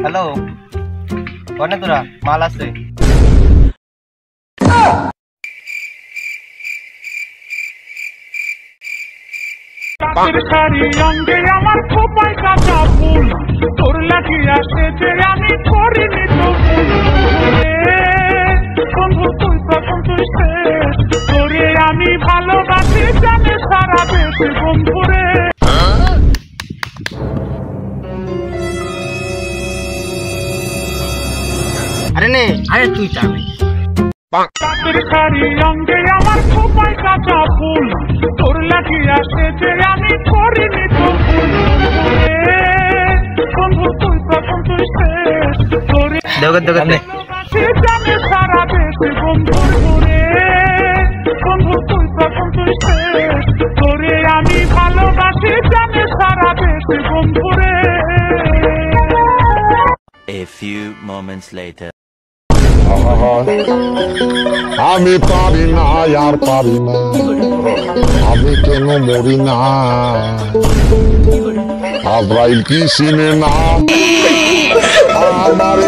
Hello, কনে তোরা মাল আছে? অঙ্গে আমার খোপায় কাঁচা ফুল, তোর লাগিয়া সেজে আমি করিনি তো বন্ধু, তুই তখন তুই শেষ, তোরে আমি ভালোবাসি জানে সারা দেশ বন্ধুরে। আরে নে, আরে তুই চাবি চাঁদের শাড়ি অঙ্গে আমার খোপায় কাঁচা ফুল, তোর লাগিয়া সেজে আমি করিনি তো বন্ধু, তুই তখন তুই শেষ, তোরে দোকানে জানে সারা দেশ বন্ধুরে। বন্ধু, তুই তখন তুই শেষ, তোরে আমি ভালোবাসি জানে সারা দেশ বন্ধুরে। A few moments later. আমি পারি না আর পারি না, আমি কেন মরি না, আজরাইল কি চিনে না আমার